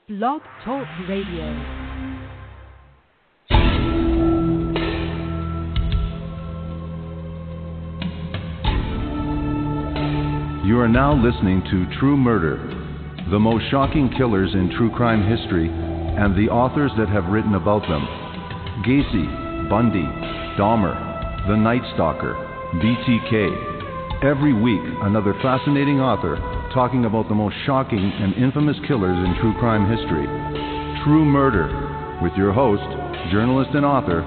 Blog Talk Radio. You are now listening to True Murder, the most shocking killers in true crime history, and the authors that have written about them. Gacy, Bundy, Dahmer, The Night Stalker, BTK. Every week, another fascinating author talking about the most shocking and infamous killers in true crime history. True Murder, with your host, journalist and author,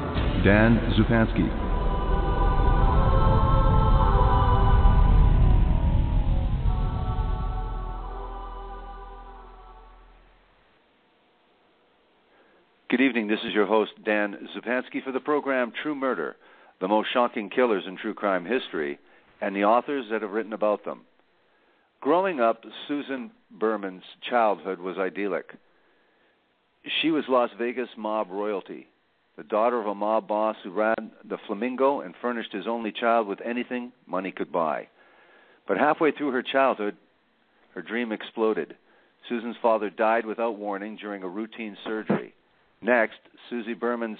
Dan Zupansky. Good evening, this is your host, Dan Zupansky, for the program True Murder, the most shocking killers in true crime history, and the authors that have written about them. Growing up, Susan Berman's childhood was idyllic. She was Las Vegas mob royalty, the daughter of a mob boss who ran the Flamingo and furnished his only child with anything money could buy. But halfway through her childhood, her dream exploded. Susan's father died without warning during a routine surgery. Next, Susie Berman's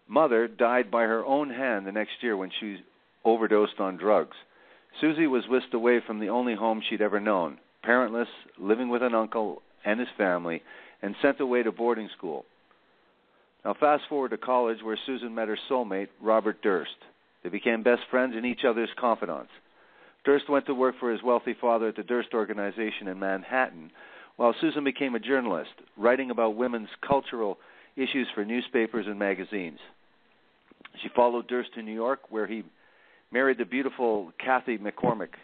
mother died by her own hand the next year when she overdosed on drugs. Susie was whisked away from the only home she'd ever known, parentless, living with an uncle and his family, and sent away to boarding school. Now fast forward to college, where Susan met her soulmate, Robert Durst. They became best friends and each other's confidants. Durst went to work for his wealthy father at the Durst Organization in Manhattan, while Susan became a journalist, writing about women's cultural issues for newspapers and magazines. She followed Durst to New York, where he married the beautiful Cathy McCormick.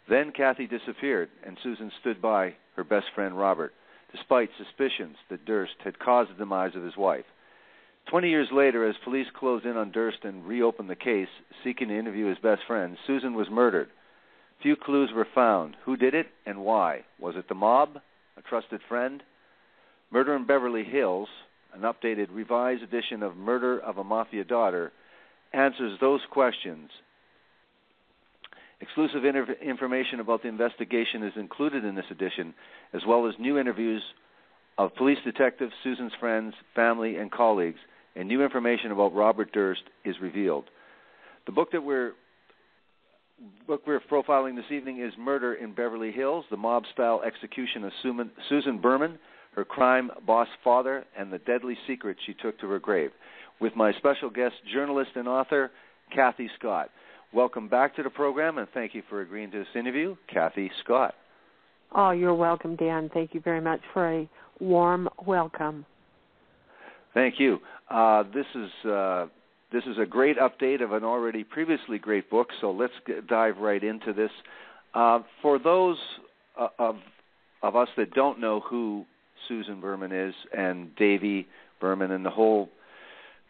Then Cathy disappeared, and Susan stood by her best friend Robert, despite suspicions that Durst had caused the demise of his wife. 20 years later, as police closed in on Durst and reopened the case, seeking to interview his best friend, Susan was murdered. Few clues were found. Who did it and why? Was it the mob? A trusted friend? Murder in Beverly Hills, an updated, revised edition of Murder of a Mafia Daughter, answers those questions. Exclusive information about the investigation is included in this edition, as well as new interviews of police detectives, Susan's friends, family, and colleagues, and new information about Robert Durst is revealed. The book we're profiling this evening is Murder in Beverly Hills, the mob-style execution of Susan Berman, her crime boss father, and the deadly secret she took to her grave, with my special guest, journalist and author, Cathy Scot. Welcome back to the program, and thank you for agreeing to this interview, Cathy Scot. Oh, you're welcome, Dan. Thank you very much for a warm welcome. Thank you. This is a great update of an already previously great book, so let's dive right into this. For those of us that don't know who Susan Berman is, and Davy Berman, and the whole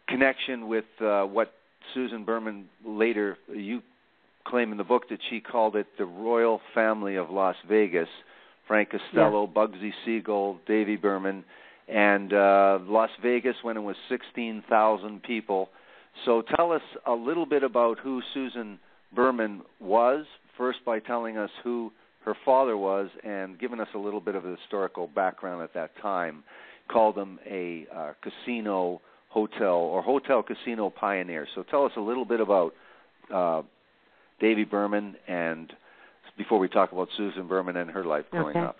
connection with what Susan Berman later, you claim in the book that she called it the Royal Family of Las Vegas, Frank Costello, yeah. Bugsy Siegel, Davy Berman, and Las Vegas when it was 16,000 people. So tell us a little bit about who Susan Berman was, first by telling us who her father was and giving us a little bit of a historical background at that time. Called him a casino hotel or hotel casino pioneer. So tell us a little bit about Davy Berman, and before we talk about Susan Berman and her life growing up.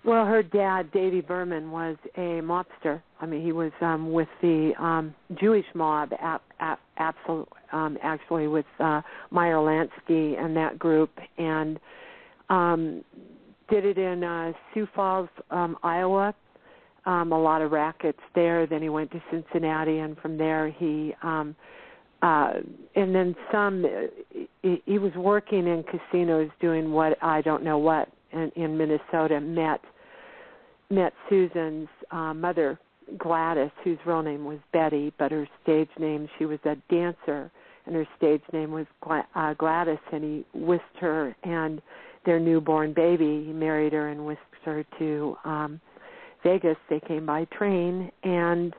Well, her dad, Davy Berman, was a mobster. I mean, he was with the Jewish mob, actually with Meyer Lansky and that group, and did it in Sioux Falls, Iowa. A lot of rackets there. Then he went to Cincinnati, and from there he, and then some. He was working in casinos, doing what I don't know what. In Minnesota, met Susan's mother, Gladys, whose real name was Betty, but her stage name, she was a dancer, and her stage name was Gladys, and he whisked her and their newborn baby. He married her and whisked her to Vegas. They came by train, and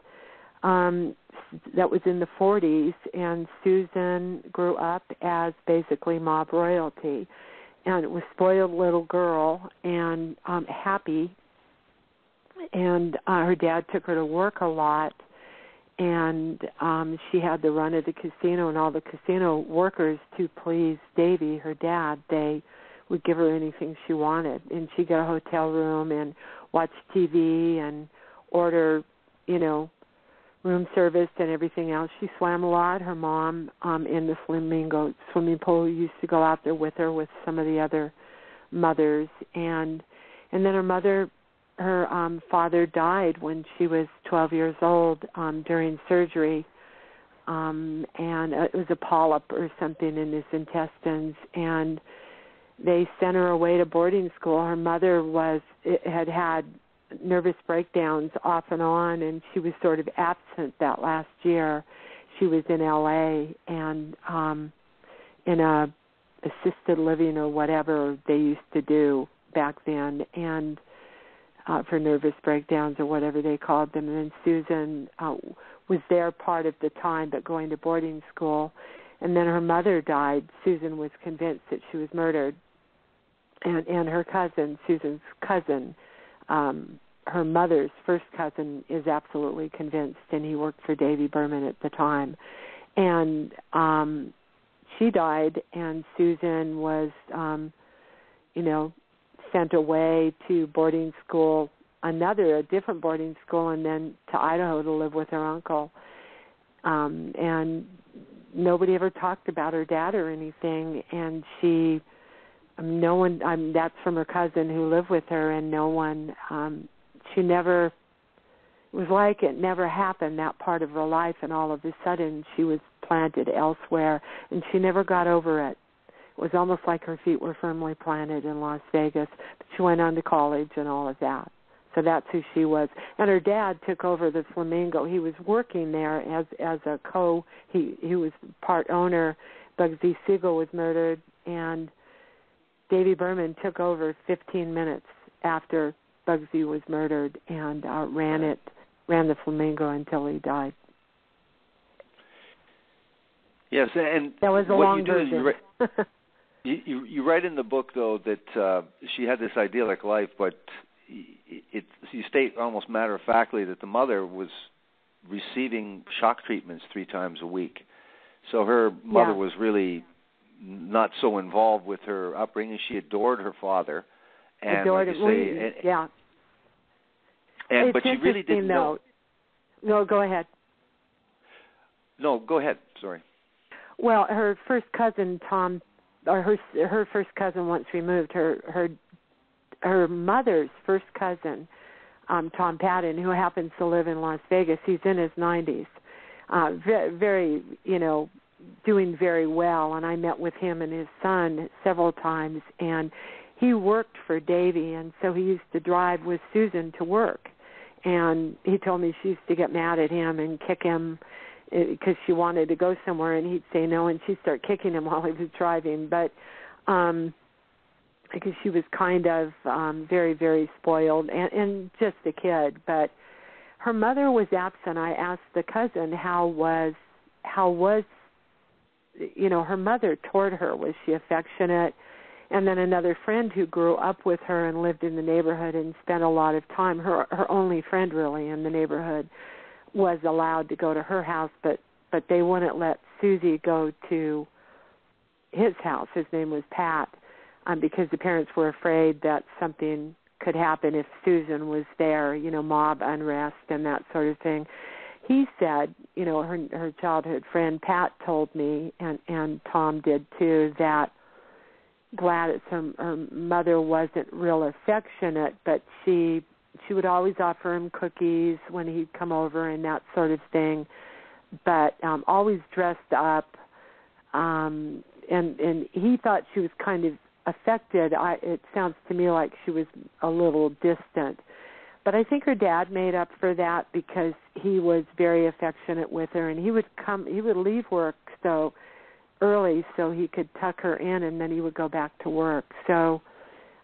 that was in the 40s, and Susan grew up as basically mob royalty. And it was spoiled little girl and happy and her dad took her to work a lot, and she had the run of the casino, and all the casino workers, to please Davy, her dad, they would give her anything she wanted, and she'd get a hotel room and watch TV and order, room service and everything else. She swam a lot. Her mom in the swimming pool used to go out there with her with some of the other mothers, and then her father died when she was 12 years old during surgery, and it was a polyp or something in his intestines, and they sent her away to boarding school. Her mother had nervous breakdowns off and on, and she was sort of absent that last year. She was in L.A. and in a assisted living or whatever they used to do back then, and for nervous breakdowns or whatever they called them. And then Susan was there part of the time, but going to boarding school. And then her mother died. Susan was convinced that she was murdered. And her cousin, Susan's cousin, her mother's first cousin, is absolutely convinced, and he worked for Davy Berman at the time. And she died, and Susan was, sent away to boarding school, a different boarding school, and then to Idaho to live with her uncle. And nobody ever talked about her dad or anything, and that's from her cousin who lived with her, and no one, it was like it never happened, that part of her life, and all of a sudden she was planted elsewhere, and she never got over it. It was almost like her feet were firmly planted in Las Vegas, but she went on to college and all of that. So that's who she was. And her dad took over the Flamingo. He was working there as a he was part owner. Bugsy Siegel was murdered, and Davy Berman took over 15 minutes after Bugsy was murdered and ran the Flamingo until he died. Yes, and that was a long version. You write in the book, though, that she had this idyllic life, but you state almost matter-of-factly that the mother was receiving shock treatments 3 times a week. So her mother was really not so involved with her upbringing. She adored her father. And adored like you say, yeah. But she really didn't know. No, go ahead. No, go ahead. Sorry. Well, her first cousin, Tom, or her first cousin once removed, her mother's first cousin, Tom Patton, who happens to live in Las Vegas. He's in his 90s, very, doing very well. And I met with him and his son several times, and he worked for Davy, and so he used to drive with Susan to work. And he told me she used to get mad at him and kick him because she wanted to go somewhere, and he'd say no, and she'd start kicking him while he was driving. But because she was kind of very, very spoiled and just a kid. But her mother was absent. I asked the cousin how was her mother toward her. Was she affectionate? And then another friend who grew up with her and lived in the neighborhood and spent a lot of time, her only friend really in the neighborhood, was allowed to go to her house, but they wouldn't let Susie go to his house. His name was Pat, because the parents were afraid that something could happen if Susan was there, mob unrest and that sort of thing. He said, her childhood friend Pat told me, and Tom did too, that Gladys, her mother, wasn't real affectionate, but she would always offer him cookies when he'd come over and that sort of thing, but always dressed up, and he thought she was kind of affected. It sounds to me like she was a little distant. But I think her dad made up for that because he was very affectionate with her, and he would leave work so early so he could tuck her in, and then he would go back to work. So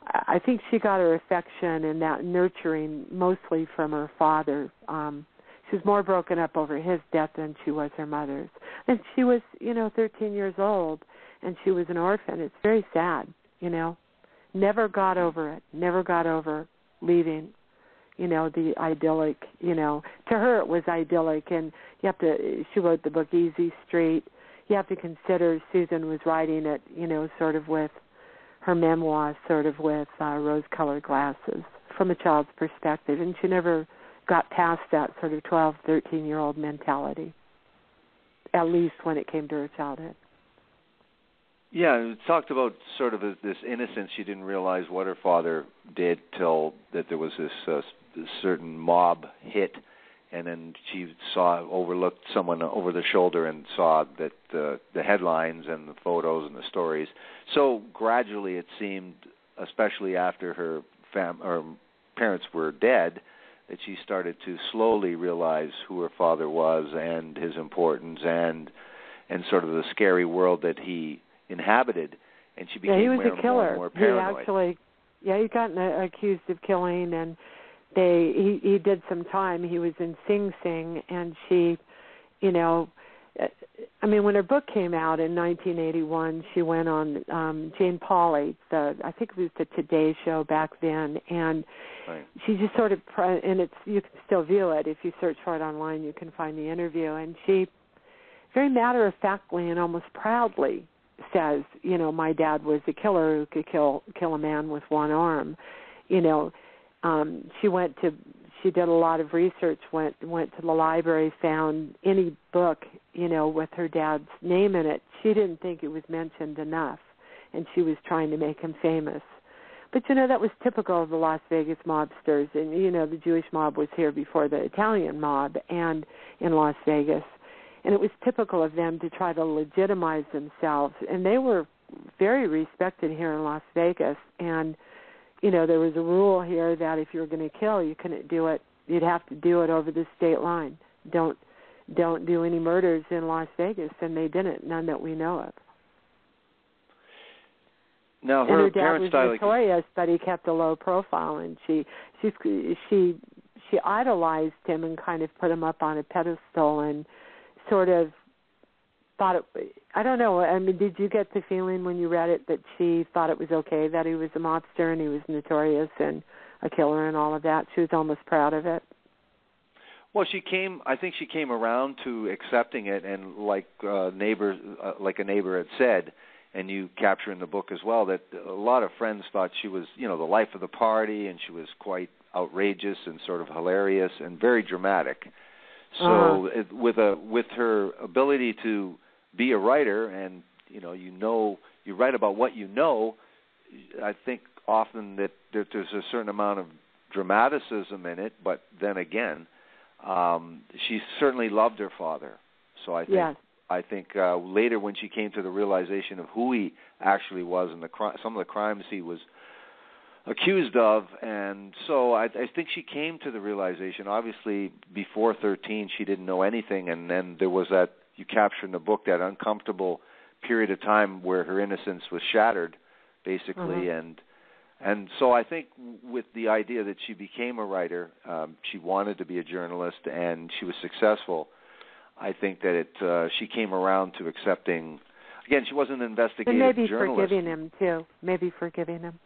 I think she got her affection and that nurturing mostly from her father. She was more broken up over his death than she was her mother's. And she was, 13 years old, and she was an orphan. It's very sad, Never got over it. Never got over leaving the idyllic, to her it was idyllic. And she wrote the book Easy Street. You have to consider Susan was writing it, sort of with her memoir, sort of with rose-colored glasses from a child's perspective. And she never got past that sort of 12, 13-year-old mentality, at least when it came to her childhood. Yeah, it talked about sort of this innocence. She didn't realize what her father did till that there was this certain mob hit, and then she overlooked someone over the shoulder and saw that the headlines and the photos and the stories. So gradually it seemed, especially after her parents were dead, that she started to slowly realize who her father was and his importance and sort of the scary world that he inhabited, and she became more and more paranoid. He got accused of killing, and he did some time. He was in Sing Sing, and she, when her book came out in 1981, she went on Jane Pauley, I think it was the Today Show back then, and right. She just sort of, and you can still view it if you search for it online. You can find the interview, and she very matter-of-factly and almost proudly says, my dad was a killer who could kill a man with one arm. She did a lot of research, went to the library, found any book, with her dad's name in it. She didn't think it was mentioned enough, and she was trying to make him famous. But, that was typical of the Las Vegas mobsters. And, the Jewish mob was here before the Italian mob and in Las Vegas. And it was typical of them to try to legitimize themselves. And they were very respected here in Las Vegas. And, there was a rule here that if you were going to kill, you couldn't do it. You'd have to do it over the state line. Don't do any murders in Las Vegas. And they didn't, none that we know of. Now, her dad was notorious, but he kept a low profile. And she idolized him and kind of put him up on a pedestal and sort of thought it, I don't know, did you get the feeling when you read it that she thought it was okay that he was a mobster and he was notorious and a killer and all of that? She was almost proud of it. Well, I think she came around to accepting it, and like a neighbor had said, and you capture in the book as well, that a lot of friends thought she was, the life of the party, and she was quite outrageous and sort of hilarious and very dramatic. So with her ability to be a writer, and you write about what you know, I think often that there's a certain amount of dramaticism in it. But then again, she certainly loved her father. So I think later when she came to the realization of who he actually was and some of the crimes he was accused of, and so I think she came to the realization. Obviously, before 13, she didn't know anything, and then there was that, you capture in the book, that uncomfortable period of time where her innocence was shattered, basically, and so I think with the idea that she became a writer, she wanted to be a journalist, and she was successful. I think that she came around to accepting. Again, she wasn't an investigative journalist. And maybe forgiving him too. Maybe forgiving him.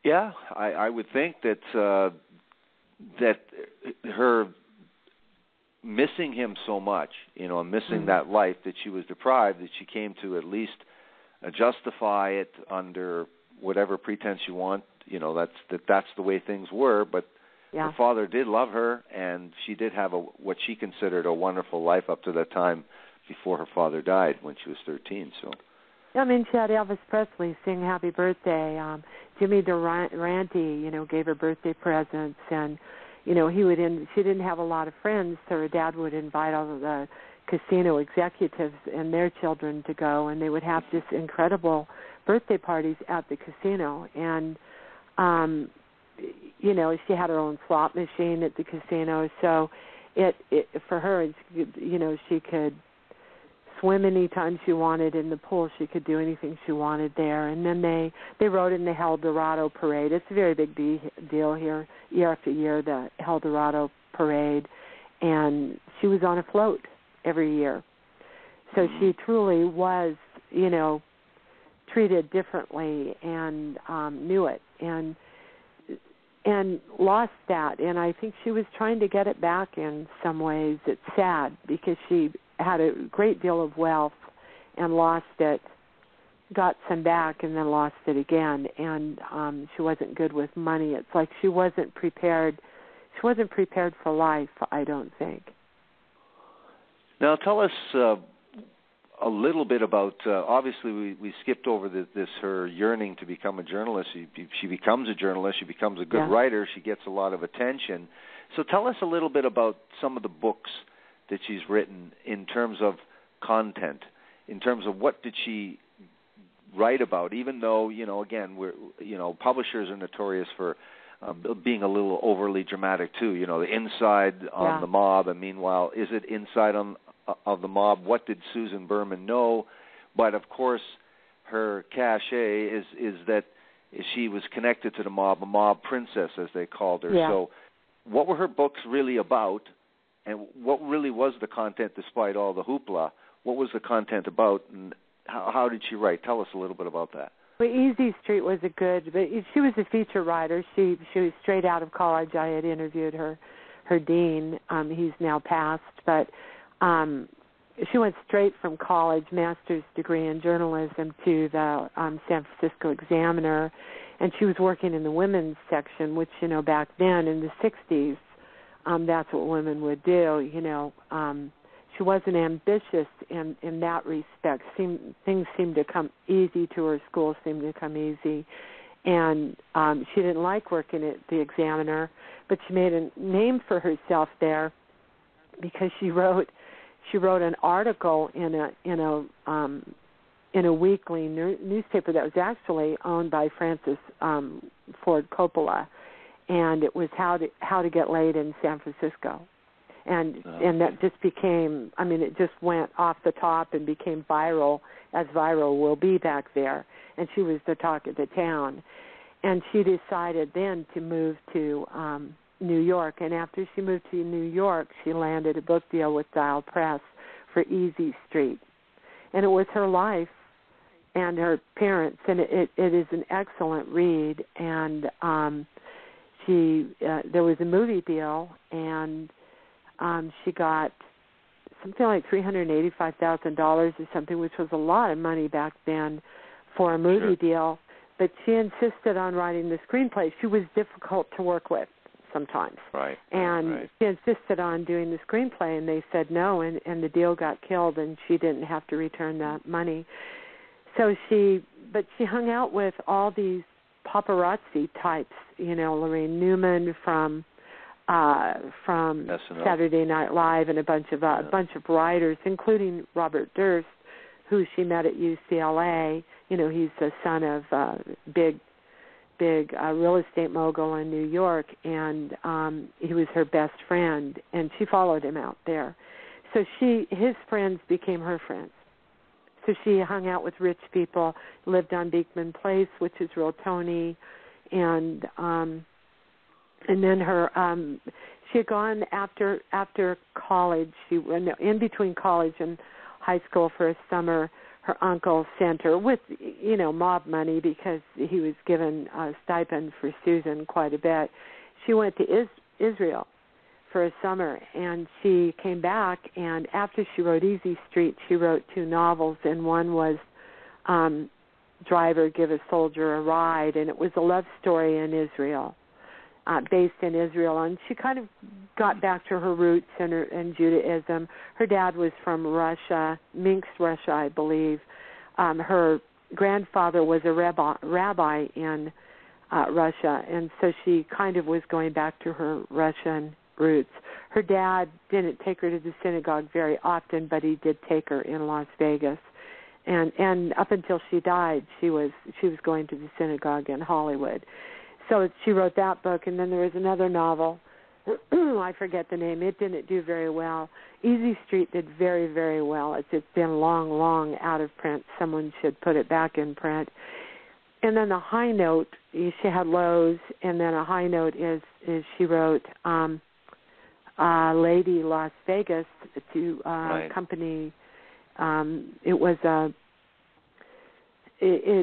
Yeah, I would think that that her missing him so much, missing that life that she was deprived, that she came to at least justify it under whatever pretense you want. That's the way things were. But her father did love her, and she did have what she considered a wonderful life up to that time before her father died when she was 13. So. She had Elvis Presley sing Happy Birthday. Jimmy Durante, gave her birthday presents, and, she didn't have a lot of friends, so her dad would invite all of the casino executives and their children to go, and they would have just incredible birthday parties at the casino. And, she had her own slot machine at the casino, so it for her, she could swim anytime she wanted in the pool. She could do anything she wanted there. And then they rode in the El Dorado Parade. It's a very big deal here, year after year, the El Dorado Parade. And she was on a float every year. So she truly was, treated differently and knew it. And lost that. And I think she was trying to get it back in some ways. It's sad because she had a great deal of wealth and lost it, got some back, and then lost it again. And she wasn't good with money. It's like she wasn't prepared. She wasn't prepared for life, I don't think. Now, tell us a little bit about, obviously we skipped over her yearning to become a journalist. She becomes a journalist. She becomes a good writer. She gets a lot of attention. So tell us a little bit about some of the books that she's written in terms of content, in terms of what did she write about, even though, again, publishers are notorious for being a little overly dramatic too, the inside on the mob, and meanwhile, is it inside of the mob? What did Susan Berman know? But of course, her cachet is that she was connected to the mob, a mob princess, as they called her. Yeah. So what were her books really about, and what really was the content despite all the hoopla? What was the content about, and how did she write? Tell us a little bit about that. Well, Easy Street was but she was a feature writer. She was straight out of college. I had interviewed her dean. He's now passed, but she went straight from college, master's degree in journalism, to the San Francisco Examiner, and she was working in the women's section, which, back then in the 60s, that's what women would do, She wasn't ambitious in that respect. Things seemed to come easy to her. School seemed to come easy. And she didn't like working at the Examiner, but she made a name for herself there because she wrote an article in a weekly newspaper that was actually owned by Francis Ford Coppola, and it was how to get laid in San Francisco. And that just became, it just went off the top and became viral, as viral will be back there. And she was the talk of the town. And she decided then to move to New York. And after she moved to New York, she landed a book deal with Dial Press for Easy Street. And it was her life and her parents. And it is an excellent read. And there was a movie deal, and she got something like $385,000 or something, which was a lot of money back then for a movie deal. But she insisted on writing the screenplay. She was difficult to work with sometimes. Right. And she insisted on doing the screenplay, and they said no, and the deal got killed, and she didn't have to return that money. So she hung out with all these paparazzi types, Lorraine Newman from Saturday Night Live, and a bunch of writers, including Robert Durst, who she met at UCLA. He's the son of a big real estate mogul in New York, and he was her best friend, and she followed him out there. So his friends became her friends. So she hung out with rich people, lived on Beekman Place, which is real Tony, and then she had gone after college. In between college and high school for a summer. Her uncle sent her with, mob money, because he was given a stipend for Susan quite a bit. She went to Israel for a summer, and she came back, and after she wrote Easy Street, she wrote 2 novels, and one was Driver, Give a Soldier a Ride, and it was a love story in Israel, based in Israel, and she kind of got back to her roots and Judaism. Her dad was from Russia, Minsk, Russia, I believe. Her grandfather was a rabbi in Russia, and so she kind of was going back to her Russian roots. Her dad didn't take her to the synagogue very often, but he did take her in Las Vegas. And up until she died, she was going to the synagogue in Hollywood. So she wrote that book, and then there was another novel. I forget the name. It didn't do very well. Easy Street did very, very well. It's been long, long out of print. Someone should put it back in print. And then the high note, she had lows, and then a high note is she wrote Lady Las Vegas to company. It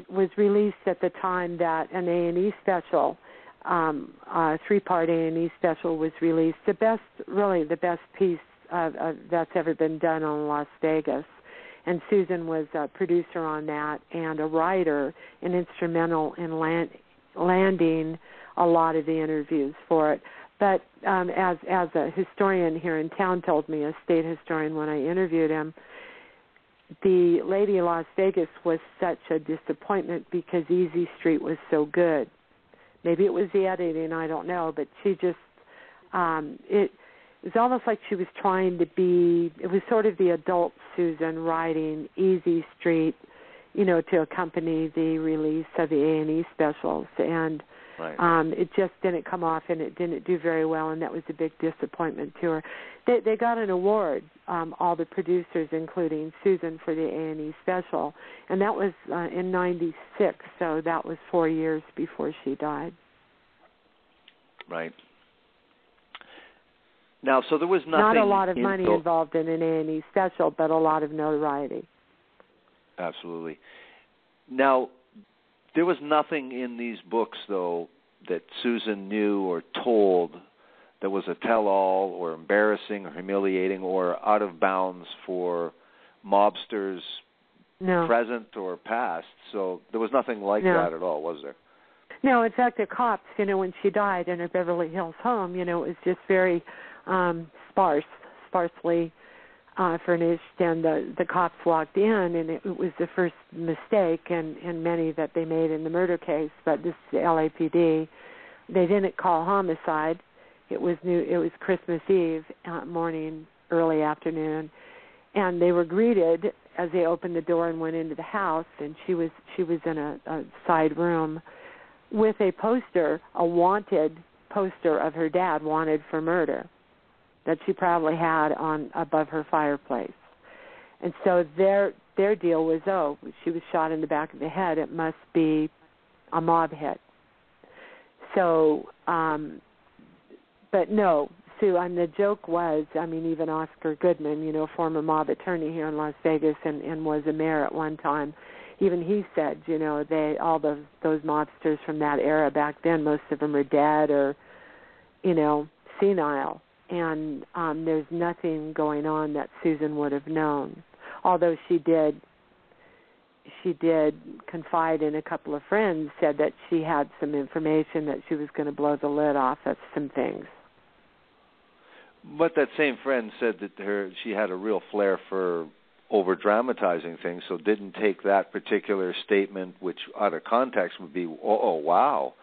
was released at the time that an A&E special 3-part A&E special was released. The best piece that's ever been done on Las Vegas. And Susan was a producer on that and a writer and instrumental in landing a lot of the interviews for it. But as a historian here in town told me, a state historian when I interviewed him, the Lady of Las Vegas was such a disappointment because Easy Street was so good. Maybe it was the editing, I don't know, but she just, it was almost like she was trying to be, it was sort of the adult Susan writing Easy Street, to accompany the release of the A&E specials. And right. It just didn't come off, and it didn't do very well, and that was a big disappointment to her. They got an award, all the producers, including Susan, for the A&E special, and that was in 96, so that was 4 years before she died. Right. Now, so there was nothing... Not a lot of money involved in an A&E special, but a lot of notoriety. Absolutely. Now, there was nothing in these books, though, that Susan knew or told that was a tell-all or embarrassing or humiliating or out of bounds for mobsters present or past. So there was nothing like that at all, was there? No, in fact, the cops, when she died in her Beverly Hills home, it was just very sparsely furnished, and the cops walked in, and it was the first mistake and many that they made in the murder case. But this is the LAPD. They didn't call homicide. It was Christmas Eve morning, early afternoon, and they were greeted as they opened the door and went into the house. And she was in a side room with a poster, a wanted poster of her dad, wanted for murder, that she probably had on above her fireplace. And so their deal was, she was shot in the back of the head. It must be a mob hit. So, but no, Sue, and the joke was, even Oscar Goodman, former mob attorney here in Las Vegas and was a mayor at one time, even he said, those mobsters from that era back then, most of them are dead or, senile. And there's nothing going on that Susan would have known, although she did confide in a couple of friends, said that she had some information that she was going to blow the lid off of some things. But that same friend said that she had a real flair for over-dramatizing things, so didn't take that particular statement, which out of context would be, wow.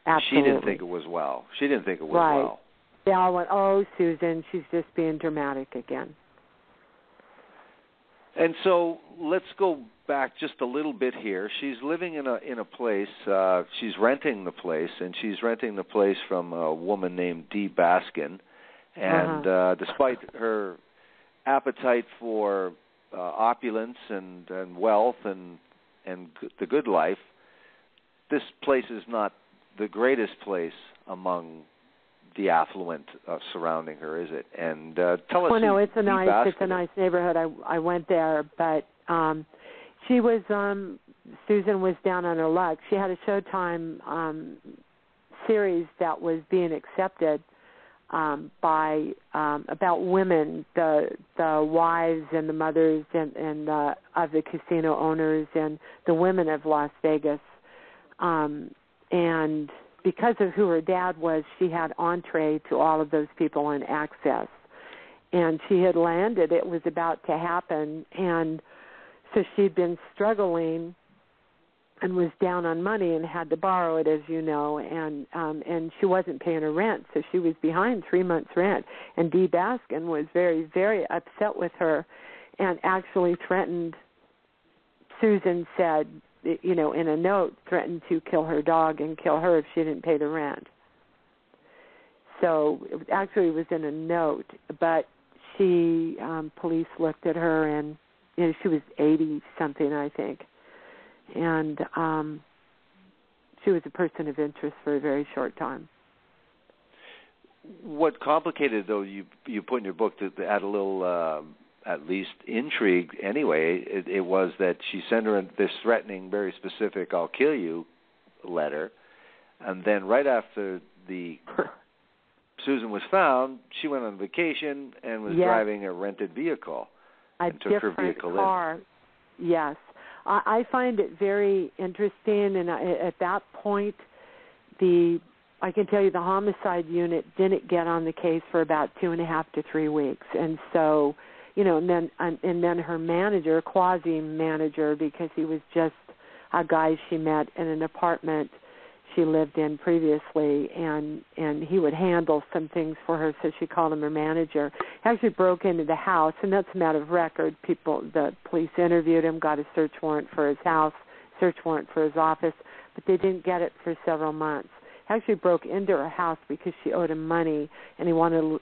Absolutely. She didn't think it was wow. She didn't think it was right. wow. They all went, Susan, she's just being dramatic again. And so let's go back just a little bit here. She's living in a place. She's renting the place, and she's renting the place from a woman named Dee Baskin. And despite her appetite for opulence and wealth and the good life, this place is not the greatest place among the affluent surrounding her, is it? And tell us. Well, no, it's a nice neighborhood. I went there, but she was Susan was down on her luck. She had a Showtime series that was being accepted by about women, the wives and the mothers and of the casino owners and the women of Las Vegas, and because of who her dad was, she had entree to all of those people and access. And she had landed. It was about to happen. And so she'd been struggling and was down on money and had to borrow it, as you know. And she wasn't paying her rent, so she was behind 3 months' rent. And Dee Baskin was very, very upset with her and actually threatened, Susan said, in a note, threatened to kill her dog and kill her if she didn't pay the rent. So it was in a note, but police looked at her, and she was 80-something, I think, and she was a person of interest for a very short time. What complicated, though, you put in your book to add a little at least intrigue anyway, it was that she sent her this threatening, very specific, I'll kill you letter, And then right after Susan was found, she went on vacation and was driving a rented vehicle and took her vehicle car. Yes. I find it very interesting, and at that point, I can tell you the homicide unit didn't get on the case for about 2.5 to 3 weeks, and so, and then her manager, quasi-manager, because he was just a guy she met in an apartment she lived in previously, and he would handle some things for her, so she called him her manager. He actually broke into the house, and that's a matter of record. The police interviewed him, got a search warrant for his house, search warrant for his office, but they didn't get it for several months. He actually broke into her house because she owed him money, and he wanted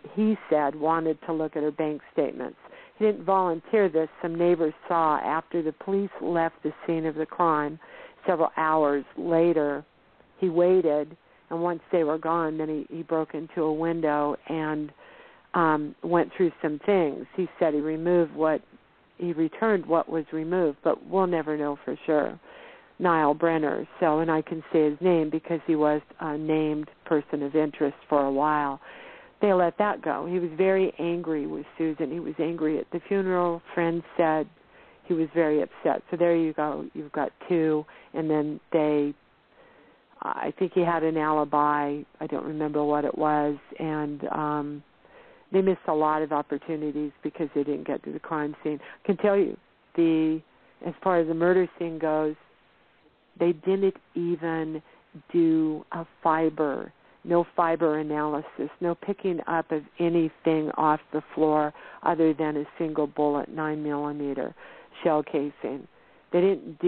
to look at her bank statements. He didn't volunteer this. Some neighbors saw after the police left the scene of the crime several hours later. He waited, and once they were gone, then he broke into a window and went through some things. He said he returned what was removed, but we'll never know for sure. Niall Brenner. So, and I can say his name because he was a named person of interest for a while. They let that go. He was very angry with Susan. He was angry at the funeral. Friends said he was very upset. So there you go. You've got two, and then I think he had an alibi. I don't remember what it was, and they missed a lot of opportunities because they didn't get to the crime scene. I can tell you, as far as the murder scene goes, they didn't even do no fiber analysis, no picking up of anything off the floor other than a single bullet 9mm shell casing. They did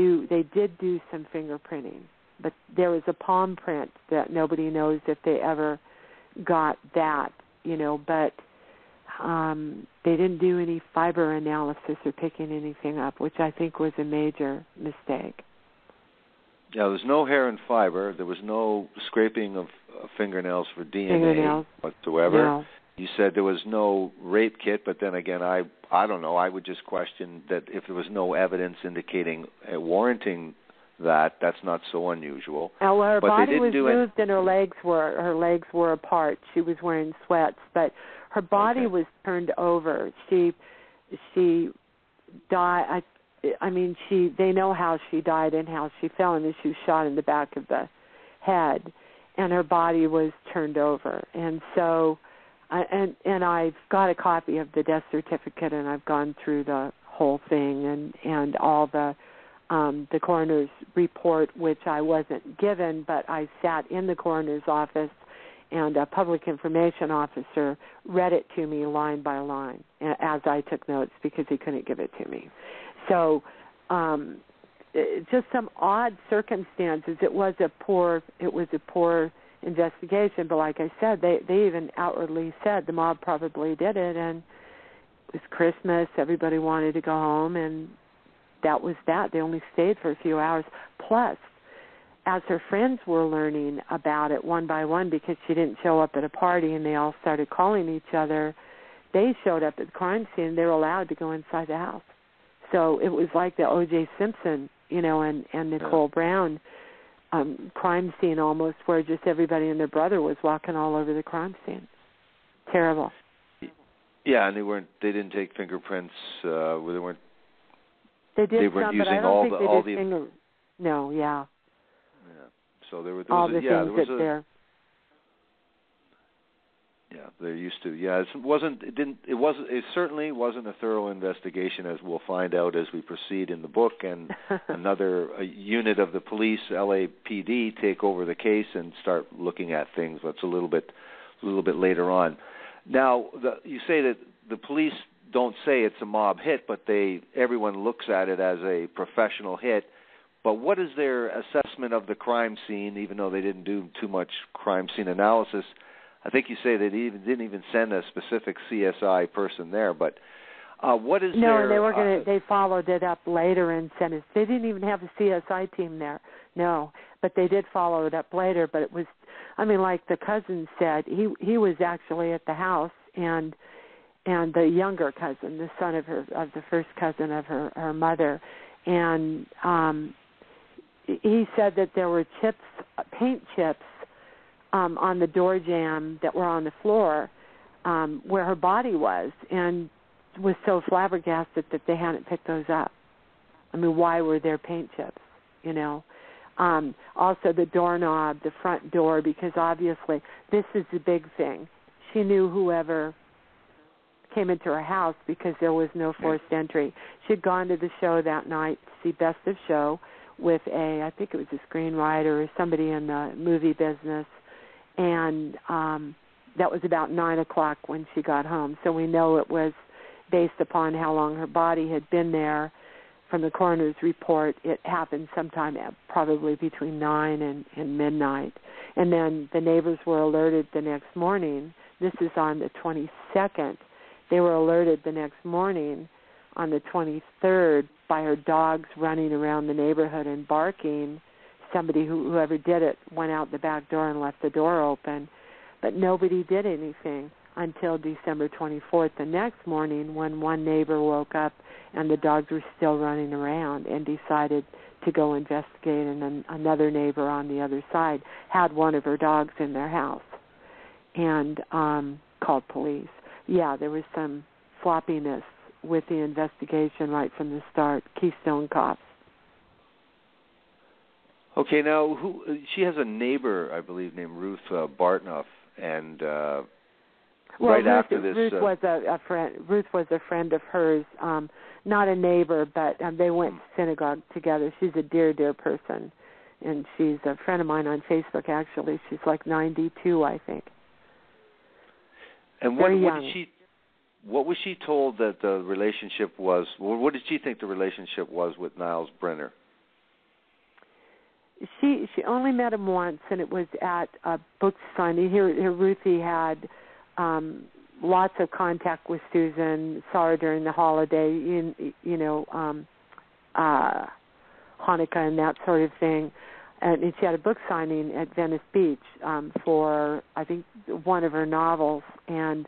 do some fingerprinting, but there was a palm print that nobody knows if they ever got that, but they didn't do any fiber analysis or picking anything up, which I think was a major mistake. Yeah, there was no hair and fiber. There was no scraping of fingernails for DNA whatsoever. No. You said there was no rape kit, but then again, I don't know. I would just question that if there was no evidence indicating warranting that's not so unusual. Well, her but body was moved and her legs were apart. She was wearing sweats, but her body was turned over. She died. They know how she died and how she fell, and she was shot in the back of the head, and her body was turned over. And so, and I've got a copy of the death certificate, and I've gone through the whole thing and all the coroner's report, which I wasn't given, but I sat in the coroner's office, and a public information officer read it to me line by line as I took notes because he couldn't give it to me. So just some odd circumstances. It was a poor investigation, but like I said, they even outwardly said the mob probably did it, and it was Christmas. Everybody wanted to go home, and that was that. They only stayed for a few hours. Plus, as her friends were learning about it one by one because she didn't show up at a party and they all started calling each other, they showed up at the crime scene. They were allowed to go inside the house. So it was like the O.J. Simpson, and Nicole Brown crime scene almost, where just everybody and their brother was walking all over the crime scene. Terrible. Yeah, and they didn't take fingerprints. They weren't using all the No, yeah. Yeah. So there was there. Yeah, they're used to. Yeah, it certainly wasn't a thorough investigation, as we'll find out as we proceed in the book, and another unit of the police, LAPD, take over the case and start looking at things. That's a little bit later on. Now, you say that the police don't say it's a mob hit, but everyone looks at it as a professional hit. But what is their assessment of the crime scene, even though they didn't do too much crime scene analysis? I think you say they didn't even send a specific CSI person there, but what is their... No, they followed it up later and sent it. They didn't even have a CSI team there, no, but they did follow it up later. But it was, like the cousin said, he was actually at the house, and the younger cousin, the son of the first cousin of her mother, and he said that there were paint chips on the door jamb that were on the floor where her body was, and was so flabbergasted that they hadn't picked those up. I mean, why were there paint chips, you know? Also the doorknob, the front door, because obviously this is the big thing. She knew whoever came into her house because there was no forced entry. She'd gone to the show that night to see Best of Show with I think it was a screenwriter or somebody in the movie business, and that was about 9 o'clock when she got home. So we know it was based upon how long her body had been there. From the coroner's report, it happened sometime probably between 9 and midnight. And then the neighbors were alerted the next morning. This is on the 22nd. They were alerted the next morning on the 23rd by her dogs running around the neighborhood and barking. Somebody, whoever did it, went out the back door and left the door open. But nobody did anything until December 24th, the next morning, when one neighbor woke up and the dogs were still running around and decided to go investigate, and then another neighbor on the other side had one of her dogs in their house and called police. Yeah, there was some sloppiness with the investigation right from the start. Keystone Cops. Okay, now she has a neighbor, I believe, named Ruth Bartnoff, and right after this, Ruth was a friend. Ruth was a friend of hers, not a neighbor, but they went to synagogue together. She's a dear, dear person, and she's a friend of mine on Facebook. Actually, she's like 92, I think. And what was she told that the relationship was? What did she think the relationship was with Niles Brenner? She only met him once, and it was at a book signing. Here Ruthie had lots of contact with Susan, saw her during the holiday, Hanukkah and that sort of thing. And she had a book signing at Venice Beach for, I think, one of her novels. And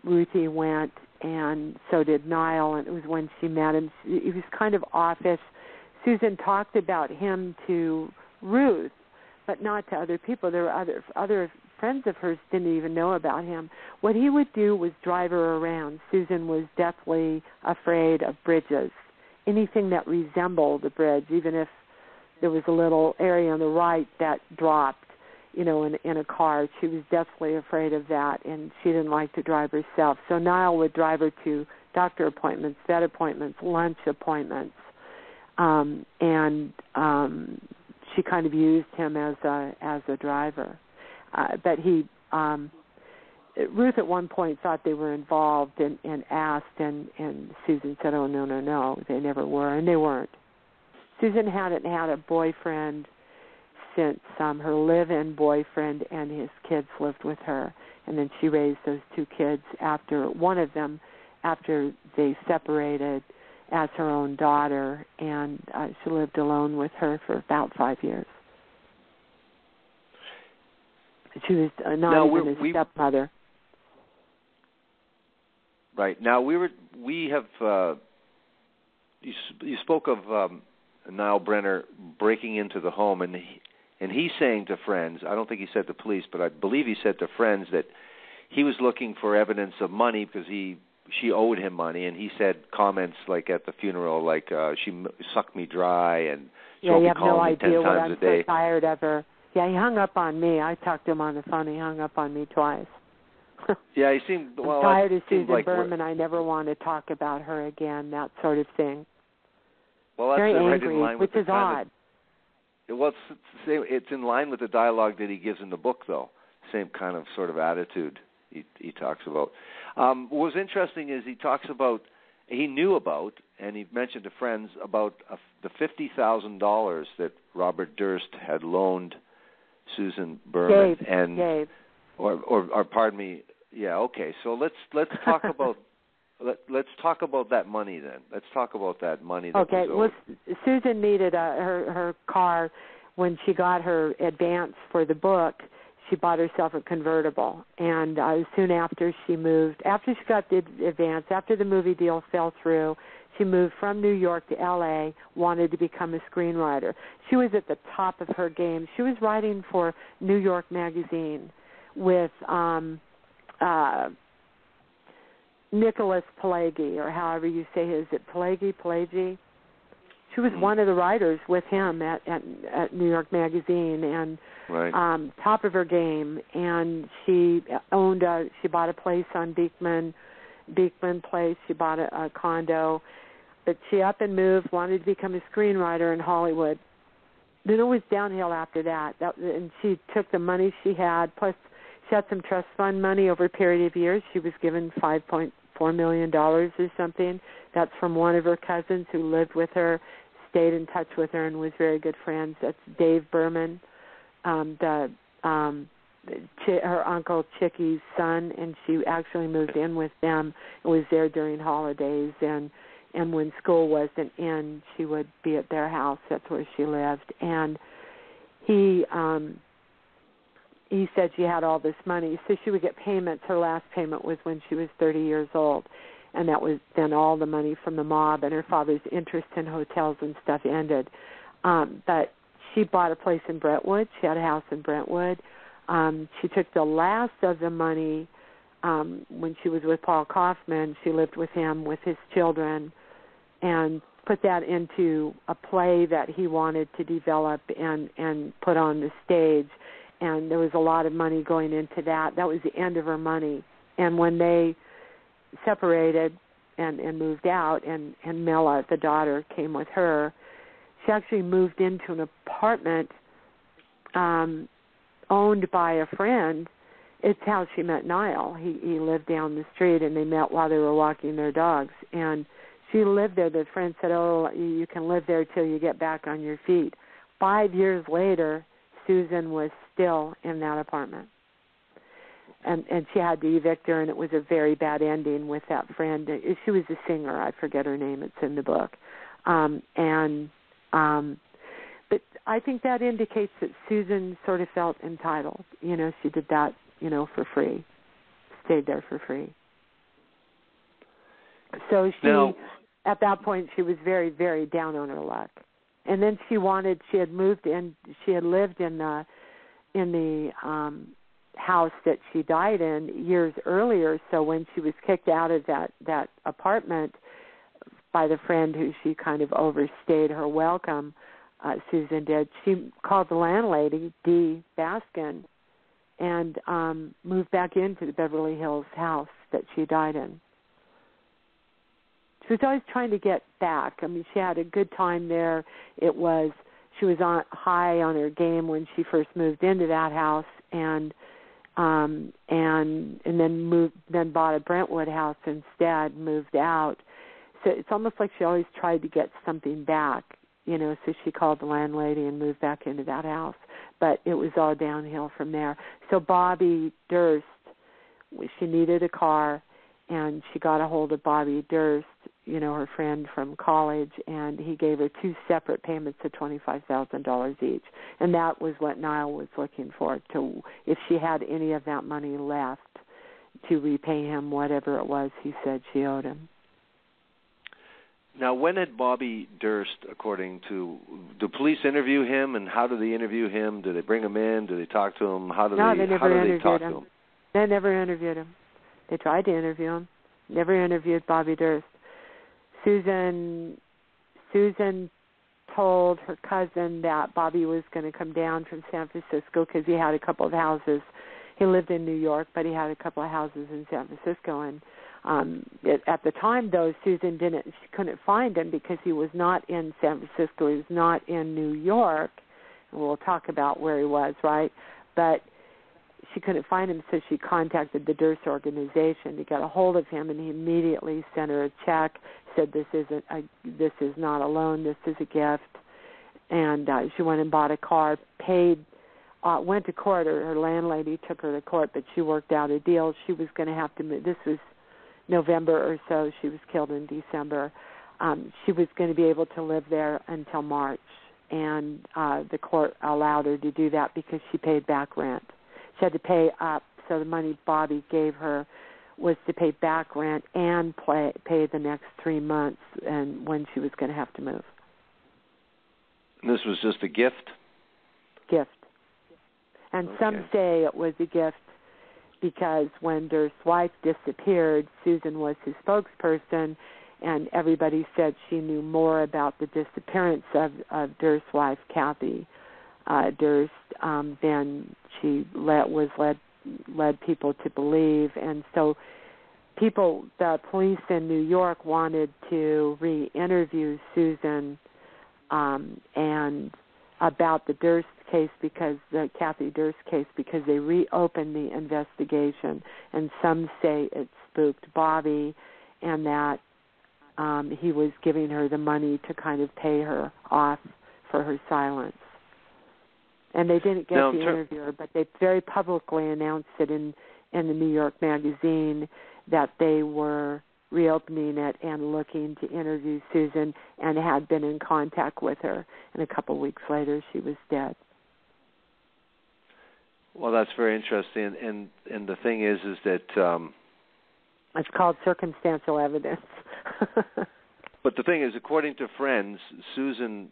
Ruthie went, and so did Niall, and it was when she met him. He was kind of offish. Susan talked about him to Ruth, but not to other people. There were other friends of hers didn't even know about him. What he would do was drive her around. Susan was deathly afraid of bridges, anything that resembled a bridge, even if there was a little area on the right that dropped, in a car. She was deathly afraid of that, and she didn't like to drive herself. So Niall would drive her to doctor appointments, vet appointments, lunch appointments, and she kind of used him as a driver. But Ruth at one point thought they were involved and asked, and Susan said, oh, no, they never were, and they weren't. Susan hadn't had a boyfriend since her live-in boyfriend and his kids lived with her, and then she raised those two kids after they separated as her own daughter, and she lived alone with her for about 5 years. She was not even a stepmother. Right. Now we have. You spoke of Niall Brenner breaking into the home, and he's saying to friends. I don't think he said to police, but I believe he said to friends that he was looking for evidence of money because she owed him money, and he said comments like at the funeral, like she sucked me dry, and she'll be calling me 10 times a day. I'm so tired of her. Yeah, he hung up on me. I talked to him on the phone. He hung up on me twice. Yeah, he seemed... Well, I'm tired of Susan Berman. I never want to talk about her again, that sort of thing. Well, that's very right angry, in line which with is odd. It's in line with the dialogue that he gives in the book, though. Same kind of sort of attitude he talks about. What was interesting is he knew about, and he mentioned to friends about the $50,000 that Robert Durst had loaned Susan Berman, Gabe. or pardon me. Yeah, okay. So let's talk about let's talk about that money then. Let's talk about that money. That was owed. Well, Susan needed her car when she got her advance for the book. She bought herself a convertible, and soon after she moved, after she got the advance, after the movie deal fell through, She moved from New York to L.A., wanted to become a screenwriter. She was at the top of her game. She was writing for New York Magazine with Nicholas Pileggi, or however you say his, is it Pileggi? She was one of the writers with him at New York Magazine, and right. Top of her game. And she bought a place on Beekman Place. She bought a condo, but she up and moved, wanted to become a screenwriter in Hollywood. Then it was downhill after that. And she took the money she had, plus she had some trust fund money over a period of years. She was given $5.4 million or something. That's from one of her cousins who lived with her, stayed in touch with her, and was very good friends. That's Dave Berman, her Uncle Chickie's son, and she actually moved in with them and was there during holidays. And when school wasn't in, she would be at their house. That's where she lived. And he said she had all this money, so she would get payments. Her last payment was when she was 30 years old, and that was then all the money from the mob, and her father's interest in hotels and stuff ended. But she bought a place in Brentwood. She had a house in Brentwood. She took the last of the money when she was with Paul Kaufman. She lived with him, with his children, and put that into a play that he wanted to develop and put on the stage. And there was a lot of money going into that. That was the end of her money. And when they separated and moved out, and Mela, the daughter, came with her, she actually moved into an apartment owned by a friend. It's how she met Niall. He lived down the street, and they met while they were walking their dogs. And she lived there. The friend said, "Oh, you can live there till you get back on your feet." 5 years later, Susan was still in that apartment. And she had to evict her, and it was a very bad ending with that friend. She was a singer. I forget her name. It's in the book. But I think that indicates that Susan sort of felt entitled. You know, she did that, for free, stayed there for free. So at that point, she was very, very down on her luck. And then she had lived in the house that she died in years earlier. So when she was kicked out of that apartment by the friend who she kind of overstayed her welcome, Susan did, she called the landlady, Dee Baskin, and moved back into the Beverly Hills house that she died in. She was always trying to get back. I mean, she had a good time there. She was high on her game when she first moved into that house, and then bought a Brentwood house instead, moved out. So it's almost like she always tried to get something back, so she called the landlady and moved back into that house. But it was all downhill from there. So Bobby Durst, she needed a car, and she got a hold of Bobby Durst, her friend from college, and he gave her 2 separate payments of $25,000 each. And that was what Niall was looking for, if she had any of that money left, to repay him whatever it was he said she owed him. Now, when had Bobby Durst, do police interview him, and how do they interview him? Do they bring him in? Do they talk to him? How do they talk to him? They never interviewed him. They tried to interview him. Never interviewed Bobby Durst. Susan told her cousin that Bobby was going to come down from San Francisco because he had a couple of houses. He lived in New York, but he had a couple of houses in San Francisco. And at the time, though, Susan couldn't find him because he was not in San Francisco. He was not in New York. And we'll talk about where he was, right? But she couldn't find him, so she contacted the Durst organization to get a hold of him, and he immediately sent her a check, said this is not a loan, this is a gift. And she went and bought a car, went to court. Her landlady took her to court, but she worked out a deal. She was going to have to move. This was November or so. She was killed in December. She was going to be able to live there until March, and the court allowed her to do that because she paid back rent. She had to pay up, so the money Bobby gave her was to pay back rent and pay the next 3 months and when she was going to have to move. And this was just a gift? Gift. And some say it was a gift because when Durst's wife disappeared, Susan was his spokesperson, and everybody said she knew more about the disappearance of Durst's wife, Cathy Durst, than she led people to believe. And so the police in New York wanted to re-interview Susan and about the Durst case, because the Cathy Durst case, because they reopened the investigation, and some say it spooked Bobby, and that he was giving her the money to kind of pay her off for her silence. And they didn't get the interviewer, but they very publicly announced it in the New York Magazine that they were reopening it and looking to interview Susan and had been in contact with her. And a couple of weeks later, she was dead. Well, that's very interesting. And the thing is that... it's called circumstantial evidence. But the thing is, according to friends, Susan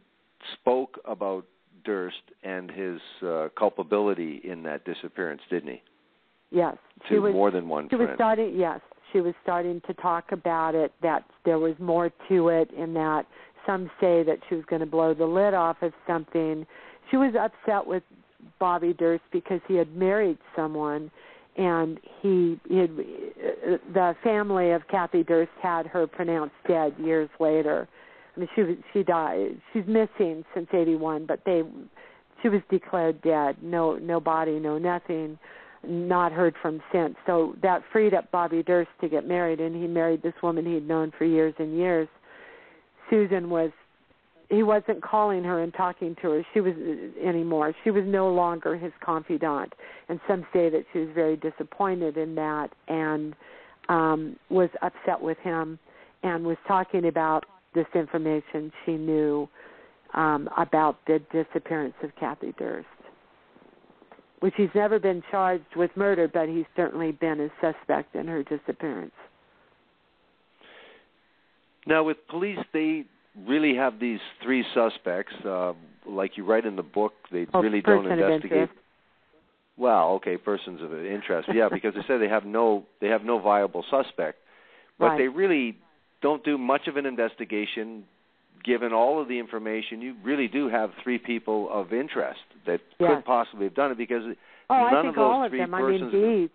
spoke about Durst and his culpability in that disappearance, didn't he? Yes. To more than one friend. She was starting to talk about it, that there was more to it, in that some say that she was going to blow the lid off of something. She was upset with Bobby Durst because he had married someone, and the family of Cathy Durst had her pronounced dead years later. I mean, she died. She's missing since '81, but she was declared dead. No body, no nothing, not heard from since. So that freed up Bobby Durst to get married, and he married this woman he'd known for years and years. He wasn't calling her and talking to her anymore. She was no longer his confidant. And some say that she was very disappointed in that and was upset with him and was talking about this information she knew about the disappearance of Cathy Durst, which he's never been charged with murder, but he's certainly been a suspect in her disappearance. Now, with police, they really have these three suspects. Like you write in the book, they really don't investigate. Well, okay, persons of interest. Yeah, because they say they have no viable suspect, but they really don't do much of an investigation. Given all of the information, you really do have three people of interest that could possibly have done it, because none of those three persons.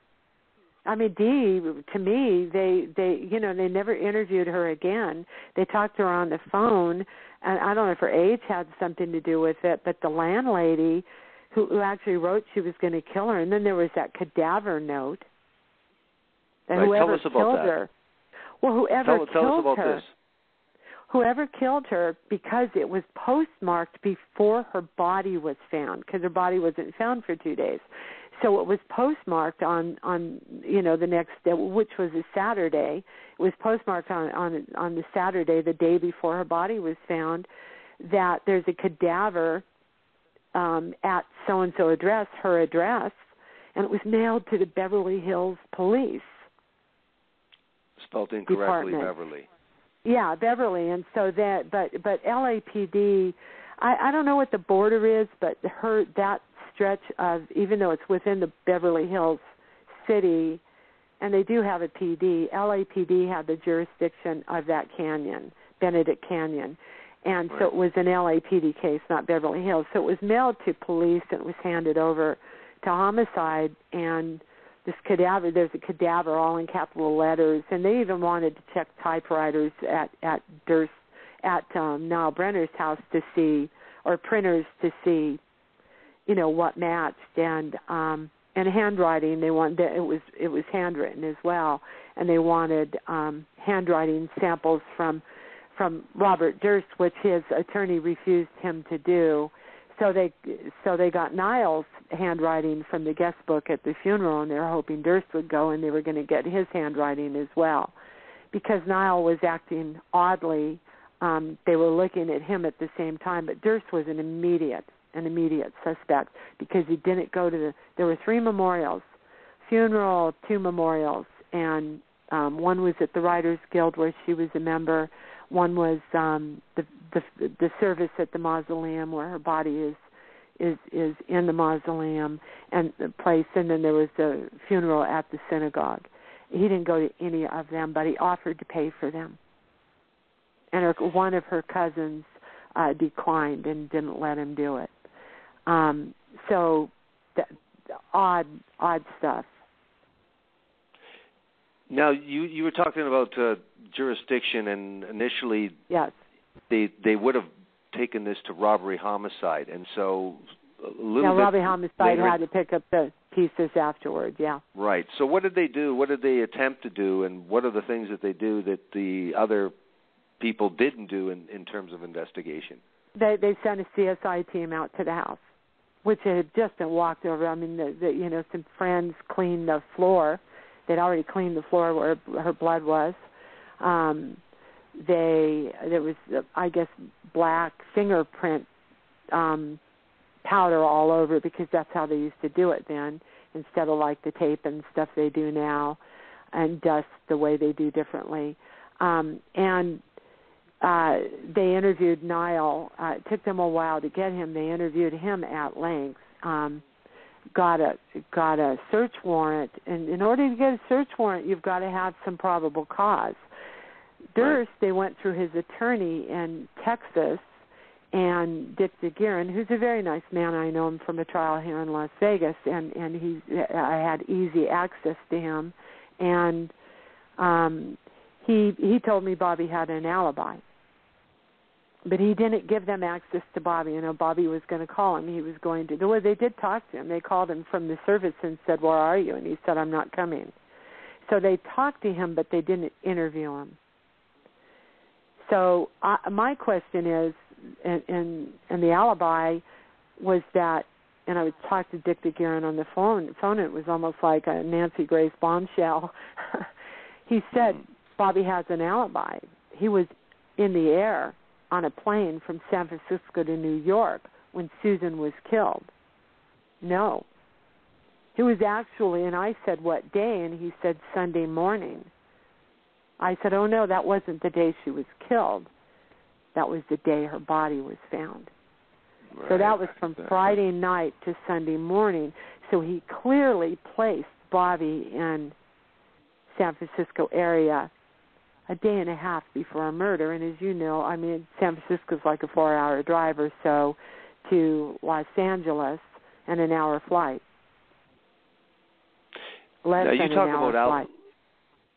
I mean, Dee, to me, they never interviewed her again. They talked to her on the phone, and I don't know if her age had something to do with it, but the landlady who actually wrote she was going to kill her, and then there was that cadaver note that whoever killed her. Well, whoever killed her. Whoever killed her, because it was postmarked before her body was found, because her body wasn't found for 2 days. So it was postmarked on the next day, which was a Saturday. It was postmarked on the Saturday, the day before her body was found, that there's a cadaver at so-and-so address, her address, and it was mailed to the Beverly Hills Police. Spelled incorrectly, Department. Beverly. Yeah, Beverly, and so that, but LAPD, I don't know what the border is, but that stretch of, even though it's within the Beverly Hills city, and they do have a PD, LAPD had the jurisdiction of that canyon, Benedict Canyon, and so it was an LAPD case, not Beverly Hills. So it was mailed to police, and it was handed over to homicide, and this cadaver, there's a cadaver all in capital letters, and they even wanted to check typewriters at Niall Brenner's house to see, or printers to see, what matched, and handwriting. They wanted it was handwritten as well, and they wanted handwriting samples from Robert Durst, which his attorney refused him to do. So they got Niall's handwriting from the guest book at the funeral, and they were hoping Durst would go, and they were going to get his handwriting as well. Because Niall was acting oddly, they were looking at him at the same time, but Durst was an immediate suspect, because he didn't go to there were 3 memorials, funeral, 2 memorials, and one was at the Writers Guild where she was a member. One was the service at the mausoleum where her body is in the mausoleum and the place, and then there was the funeral at the synagogue. He didn't go to any of them, but he offered to pay for them. And one of her cousins declined and didn't let him do it. So odd stuff. Now, you were talking about jurisdiction, and initially yes, they would have taken this to robbery homicide, and so a little bit robbery homicide had to pick up the pieces afterward, yeah. Right. So what did they do? What did they attempt to do, and what are the things that they do that the other people didn't do in terms of investigation? They sent a CSI team out to the house, which had just been walked over. I mean, some friends cleaned the floor. They'd already cleaned the floor where her blood was. There was, I guess, black fingerprint powder all over because that's how they used to do it then, instead of like the tape and stuff they do now, and dust the way they do differently. And they interviewed Niall. It took them a while to get him. They interviewed him at length. Got a search warrant, and in order to get a search warrant, you've got to have some probable cause. Durst, they went through his attorney in Texas, and Dick DeGuerin, who's a very nice man. I know him from a trial here in Las Vegas, and I had easy access to him, and he told me Bobby had an alibi. But he didn't give them access to Bobby. You know, Bobby was going to call him. He was going to. Well, they did talk to him. They called him from the service and said, "Where are you?" And he said, "I'm not coming." So they talked to him, but they didn't interview him. So my question is, and the alibi was that, and I would talk to Dick DeGuerin on the phone. It was almost like a Nancy Grace bombshell. He said Bobby has an alibi. He was in the air on a plane from San Francisco to New York when Susan was killed. No. He was actually, and I said, what day? And he said, Sunday morning. I said, oh, no, that wasn't the day she was killed. That was the day her body was found. Right, so that was from Friday night to Sunday morning. So he clearly placed Bobby in San Francisco area a day and a half before a murder. And as you know, I mean, San Francisco's like a 4-hour drive or so to Los Angeles and an hour flight. Less than an hour flight.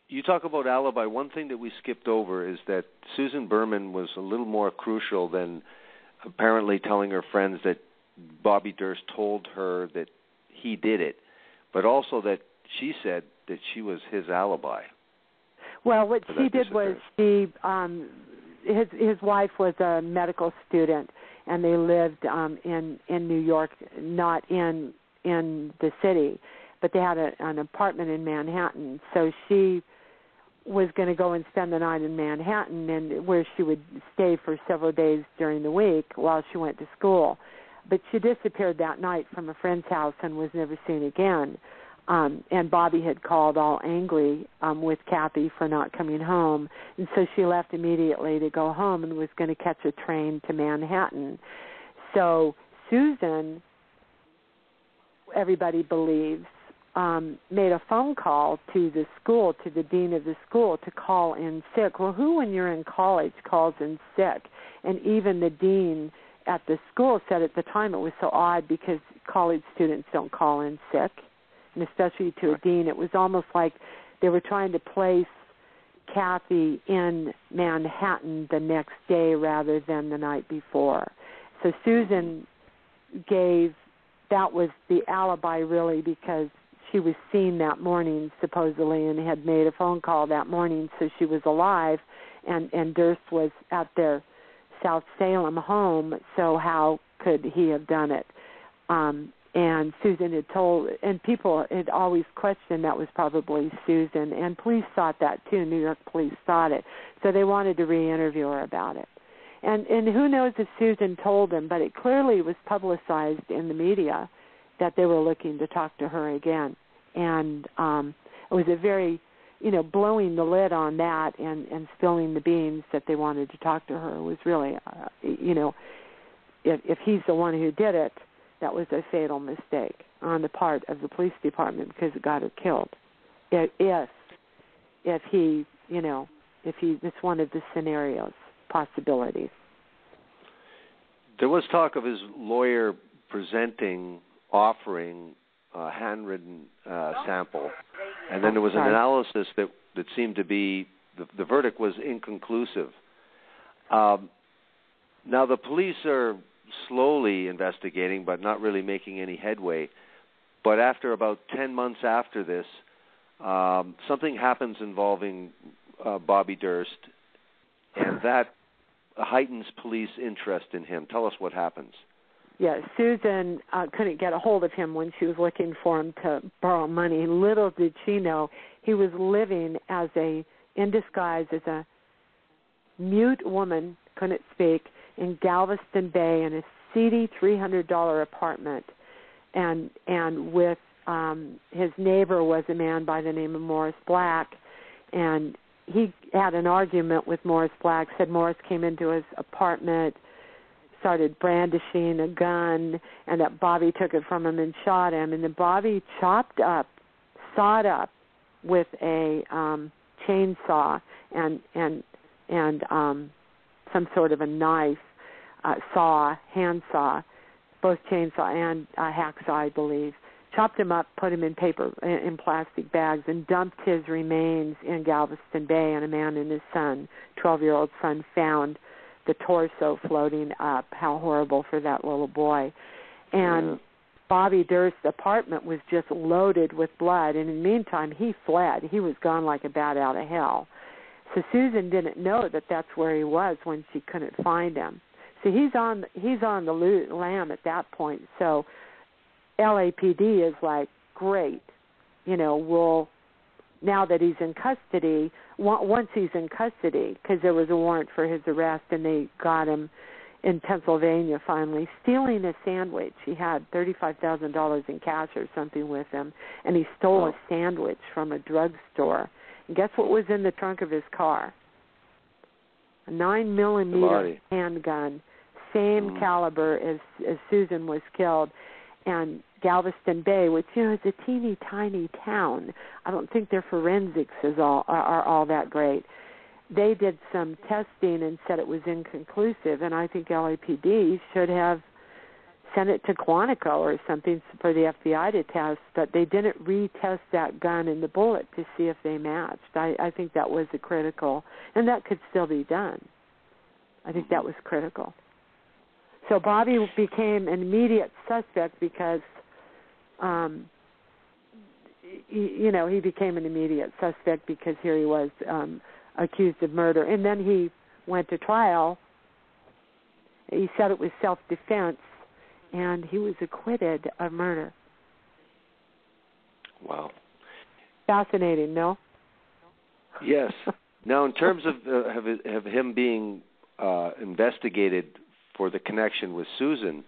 You talk about alibi. One thing that we skipped over is that Susan Berman was a little more crucial than apparently telling her friends that Bobby Durst told her that he did it, but also that she said that she was his alibi. Well, what she did was his wife was a medical student, and they lived in New York, not in the city, but they had an apartment in Manhattan. So she was going to go and spend the night in Manhattan, and where she would stay for several days during the week while she went to school. But she disappeared that night from a friend's house and was never seen again. And Bobby had called all angry with Cathy for not coming home. And so she left immediately to go home and was going to catch a train to Manhattan. So Susan, everybody believes, made a phone call to the school, to the dean of the school, to call in sick. Well, who when you're in college calls in sick? And even the dean at the school said at the time it was so odd because college students don't call in sick. And especially to a dean, it was almost like they were trying to place Cathy in Manhattan the next day rather than the night before. So Susan that was the alibi really, because she was seen that morning supposedly and had made a phone call that morning, so she was alive, and Durst was at their South Salem home, so how could he have done it? And Susan had told, and people had always questioned that was probably Susan, and police thought that too. New York police thought it, so they wanted to re-interview her about it. And who knows if Susan told them, but it clearly was publicized in the media that they were looking to talk to her again. And it was a very blowing the lid on that and spilling the beans that they wanted to talk to her was really, if he's the one who did it, that was a fatal mistake on the part of the police department because it got her killed. If he, it's one of the scenarios, possibilities. There was talk of his lawyer offering a handwritten sample, and then there was an analysis that seemed to be, the verdict was inconclusive. Now the police are slowly investigating, but not really making any headway. But after about 10 months after this, something happens involving Bobby Durst, and that heightens police interest in him. Tell us what happens. Yeah, Susan couldn't get a hold of him when she was looking for him to borrow money. Little did she know he was living in disguise as a mute woman, couldn't speak, in Galveston Bay in a seedy $300 apartment. And with his neighbor was a man by the name of Morris Black, and he had an argument with Morris Black, said Morris came into his apartment, started brandishing a gun, and that Bobby took it from him and shot him. And then Bobby sawed up with a chainsaw and some sort of a knife, handsaw, both chainsaw and hacksaw, I believe. Chopped him up, put him in plastic bags, and dumped his remains in Galveston Bay. And a man and his son, 12-year-old son, found the torso floating up. How horrible for that little boy. And Bobby Durst's apartment was just loaded with blood. And in the meantime, he fled. He was gone like a bat out of hell. So Susan didn't know that that's where he was when she couldn't find him. So he's on the lam at that point. So LAPD is like, great, now that he's in custody, once he's in custody, because there was a warrant for his arrest, and they got him in Pennsylvania finally, stealing a sandwich. He had $35,000 in cash or something with him, and he stole a sandwich from a drugstore. And guess what was in the trunk of his car? A 9mm handgun, same caliber as Susan was killed. And Galveston Bay, which is a teeny tiny town, I don't think their forensics are all that great. They did some testing and said it was inconclusive, and I think LAPD should have sent it to Quantico or something for the FBI to test, but they didn't retest that gun and the bullet to see if they matched. I think that was a critical, and that could still be done. I think that was critical. So Bobby became an immediate suspect because, he became an immediate suspect because here he was accused of murder. And then he went to trial. He said it was self-defense, and he was acquitted of murder. Wow. Fascinating, no? Yes. Now, in terms of him being investigated for the connection with Susan,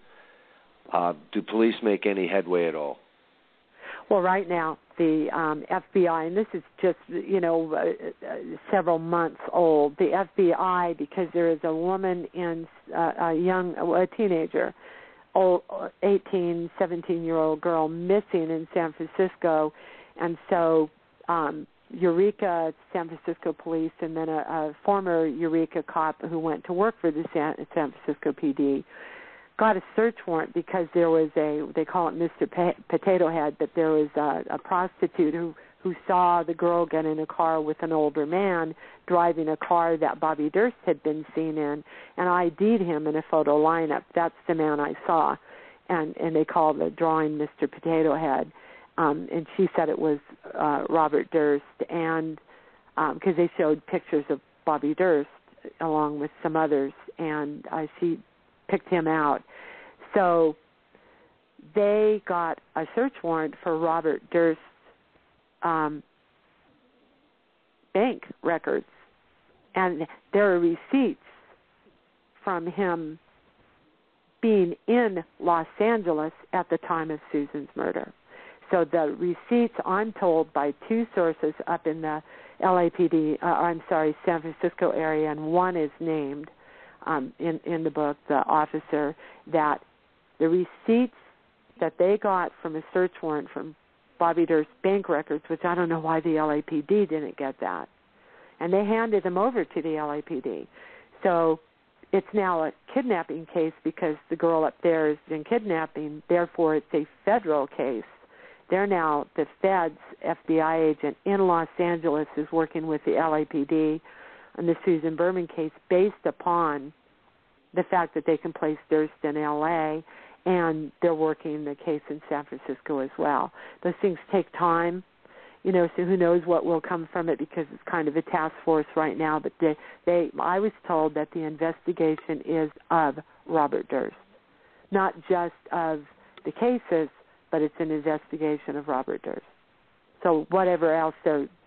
do police make any headway at all? Well, right now, the FBI, and this is just, several months old, the FBI, because there is a woman a teenager, 18, 17-year-old girl missing in San Francisco, and so Eureka, San Francisco police, and then a former Eureka cop who went to work for the San Francisco PD got a search warrant because there was they call it Mr. Potato Head, but there was a prostitute who saw the girl get in a car with an older man driving a car that Bobby Durst had been seen in, and ID'd him in a photo lineup. That's the man I saw, and they called the drawing Mr. Potato Head. And she said it was Robert Durst, and because they showed pictures of Bobby Durst along with some others, and she picked him out. So they got a search warrant for Robert Durst's bank records, and there are receipts from him being in Los Angeles at the time of Susan's murder. So the receipts, I'm told by two sources up in the LAPD, San Francisco area, and one is named in the book, the officer, that the receipts that they got from a search warrant from Bobby Durst's bank records, which I don't know why the LAPD didn't get that, and they handed them over to the LAPD. So it's now a kidnapping case because the girl up there has been kidnapping, therefore it's a federal case. They're now, the feds, FBI agent in Los Angeles is working with the LAPD on the Susan Berman case based upon the fact that they can place Durst in L.A., and they're working the case in San Francisco as well. Those things take time, so who knows what will come from it because it's kind of a task force right now. But I was told that the investigation is of Robert Durst, not just of the cases, but it's an investigation of Robert Durst. So whatever else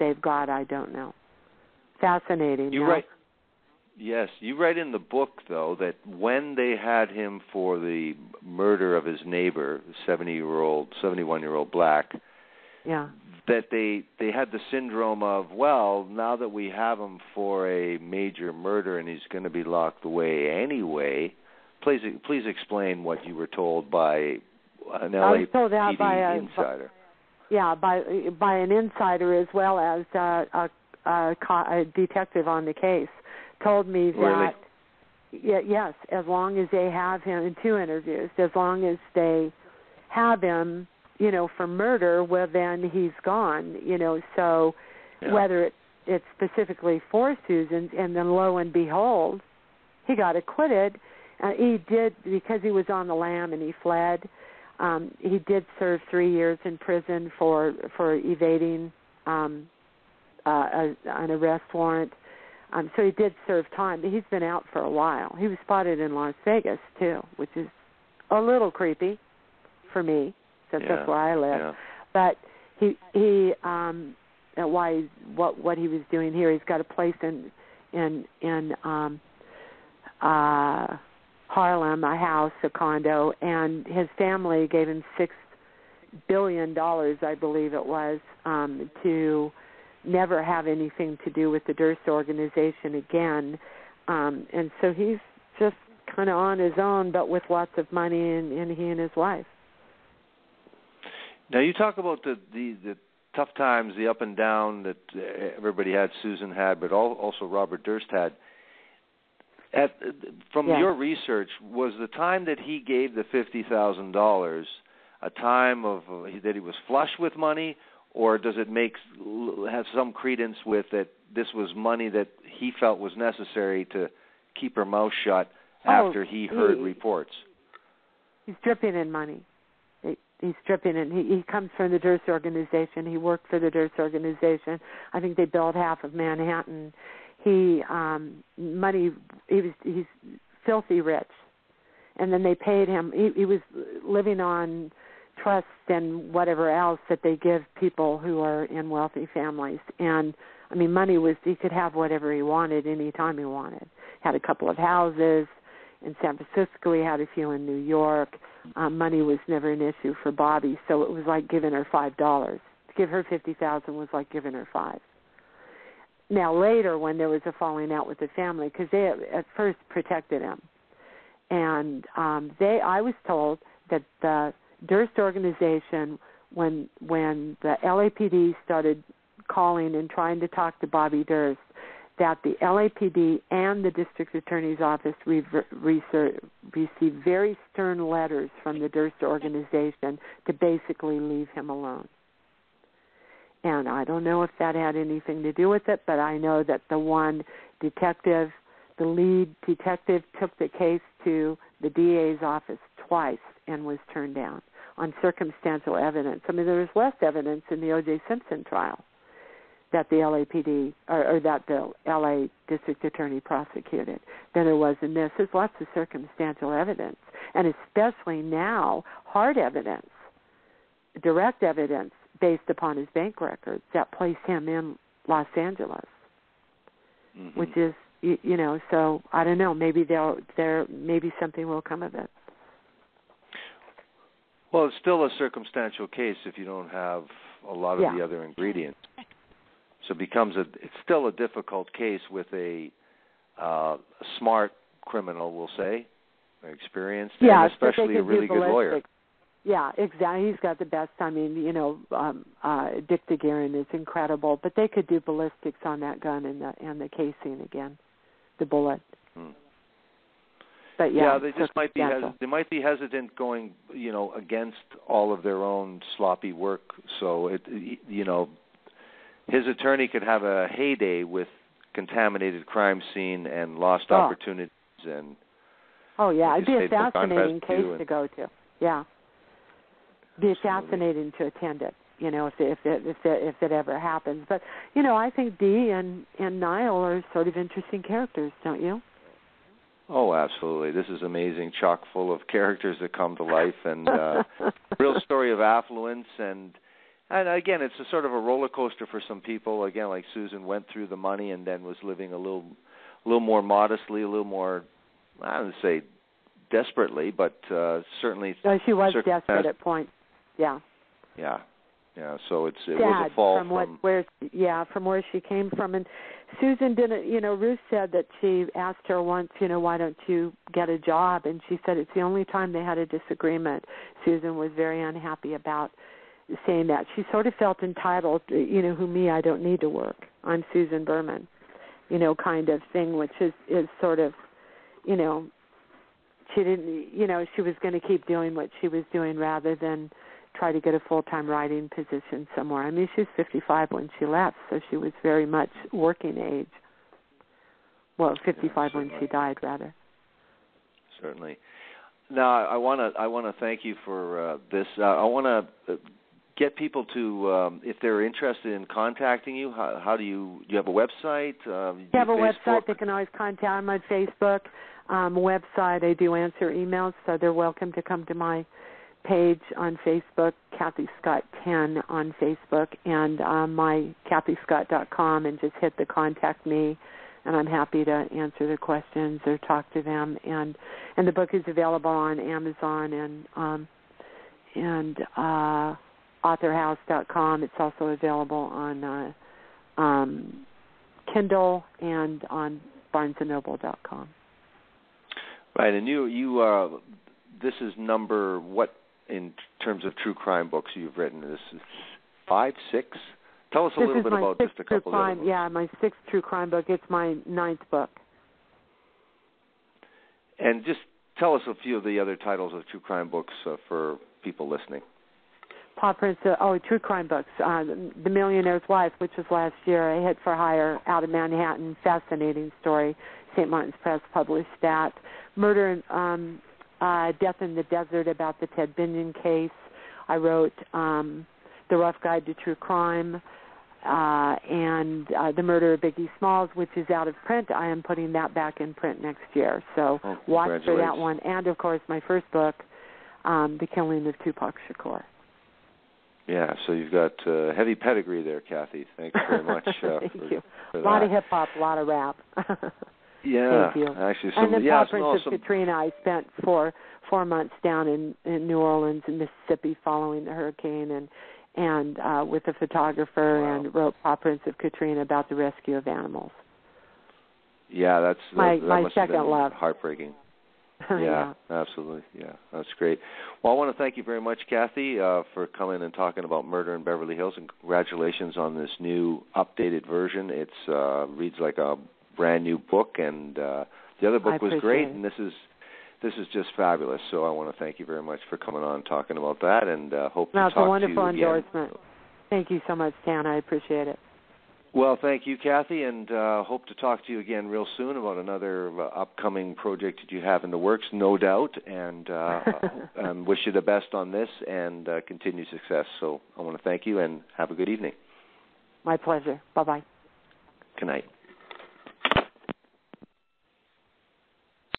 they've got, I don't know. Fascinating. You're right. Yes, you write in the book, though, that when they had him for the murder of his neighbor, 71-year-old black, that they had the syndrome of, well, now that we have him for a major murder and he's going to be locked away anyway, please explain what you were told by an LAPD insider. By an insider as well as a detective on the case. Told me that, yes, as long as they have him in two interviews, as long as they have him, for murder, well, then he's gone, so whether it's specifically for Susan, and then lo and behold, he got acquitted. He did, because he was on the lam and he fled, he did serve 3 years in prison for evading an arrest warrant. So he did serve time. He's been out for a while. He was spotted in Las Vegas, too, which is a little creepy for me, since that's where I live. Yeah. But what he was doing here, he's got a place in Harlem, a house, a condo, and his family gave him $6 billion, I believe it was, to never have anything to do with the Durst organization again. And so he's just kind of on his own, but with lots of money, and he and his wife. Now, you talk about the tough times, the up and down that everybody had, Susan had, but also Robert Durst had. From your research, was the time that he gave the $50,000 a time of that he was flush with money, or does it have some credence with that this was money that he felt was necessary to keep her mouth shut after he heard reports? He's dripping in money. He's dripping in. He comes from the Durst organization. He worked for the Durst organization. I think they built half of Manhattan. He's filthy rich. And then they paid him. He was living on trust and whatever else that they give people who are in wealthy families. And, I mean, money was, he could have whatever he wanted any time he wanted. Had a couple of houses in San Francisco. He had a few in New York. Money was never an issue for Bobby, so it was like giving her $5. To give her $50,000 was like giving her $5. Now, later, when there was a falling out with the family, because they at first protected him, and I was told that the Durst organization, when the LAPD started calling and trying to talk to Bobby Durst, that the LAPD and the district attorney's office received very stern letters from the Durst organization to basically leave him alone. And I don't know if that had anything to do with it, but I know that the lead detective took the case to the DA's office twice and was turned down on circumstantial evidence. I mean, there was less evidence in the O.J. Simpson trial that the LAPD or that the LA district attorney prosecuted than there was in this. There's lots of circumstantial evidence, and especially now, hard evidence, direct evidence based upon his bank records that place him in Los Angeles, which is, so I don't know, maybe maybe something will come of it. Well, it's still a circumstantial case if you don't have a lot of the other ingredients. So it's still a difficult case with a smart criminal, we'll say, experienced, and especially a really good lawyer. Yeah, exactly. He's got the best. I mean, Dick DeGuerin is incredible, but they could do ballistics on that gun and the casing again, the bullet. But they just might be hesitant going, against all of their own sloppy work. So his attorney could have a heyday with contaminated crime scene and lost opportunities and. Oh yeah, it'd be a fascinating case to go to. Yeah, be fascinating to attend it. If it ever happens. But I think Dee and Niall are sort of interesting characters, don't you? Oh, absolutely. This is amazing, chock full of characters that come to life, and real story of affluence, and again, it's a sort of a roller coaster for some people. Again, like Susan went through the money and then was living a little more modestly, a little more, I don't say desperately, but certainly. No, she was desperate at points. Yeah. Yeah. So it was a fall from where she came from, and Susan didn't. Ruth said that she asked her once, why don't you get a job? And she said it's the only time they had a disagreement. Susan was very unhappy about saying that. She sort of felt entitled. I don't need to work. I'm Susan Berman. Kind of thing, which is sort of, she didn't. She was going to keep doing what she was doing rather than try to get a full-time writing position somewhere. I mean, she was 55 when she left, so she was very much working age. Well, 55 when she died, rather. Certainly. Now, I want to thank you for this. I want to get people to, if they're interested in contacting you, how do you have a website? You have a website. They can always contact me on Facebook. Website. I do answer emails, so they're welcome to come to my page on Facebook, Cathy Scot 10 on Facebook, and my CathyScott.com, and just hit the contact me, and I'm happy to answer their questions or talk to them. And the book is available on Amazon and authorhouse.com. It's also available on Kindle and on BarnesandNoble.com. Right, and you this is number what in terms of true crime books you've written? This is 5, 6? Tell us a little bit about just a couple of them. Yeah, my 6th true crime book. It's my 9th book. And just tell us a few of the other titles of true crime books for people listening. Paw Prints, true crime books. The Millionaire's Wife, which was last year, a hit for hire out of Manhattan. Fascinating story. St. Martin's Press published that. Murder and Death in the Desert, about the Ted Binion case. I wrote The Rough Guide to True Crime and The Murder of Biggie Smalls, which is out of print. I am putting that back in print next year. So watch for that one. And, of course, my first book, The Killing of Tupac Shakur. Yeah, so you've got heavy pedigree there, Cathy. Thanks very much. Thank you. A lot of hip-hop, a lot of rap. Yeah, thank you. Actually, and then Paw Prints of Katrina, I spent 4 months down in New Orleans and Mississippi following the hurricane and with a photographer and wrote Paw Prints of Katrina about the rescue of animals. Yeah, that my must second have been love. Heartbreaking. Yeah, absolutely. Yeah, that's great. Well, I want to thank you very much, Cathy, for coming and talking about Murder in Beverly Hills, and congratulations on this new updated version. It's reads like a brand new book, and the other book was great, and this is just fabulous. So I want to thank you very much for coming on and talking about that, and hope to talk to you again. That's a wonderful endorsement. Thank you so much, Dan. I appreciate it. Well, thank you, Cathy, and hope to talk to you again real soon about another upcoming project that you have in the works, no doubt, and wish you the best on this and continued success. So I want to thank you and have a good evening. My pleasure. Bye-bye. Good night.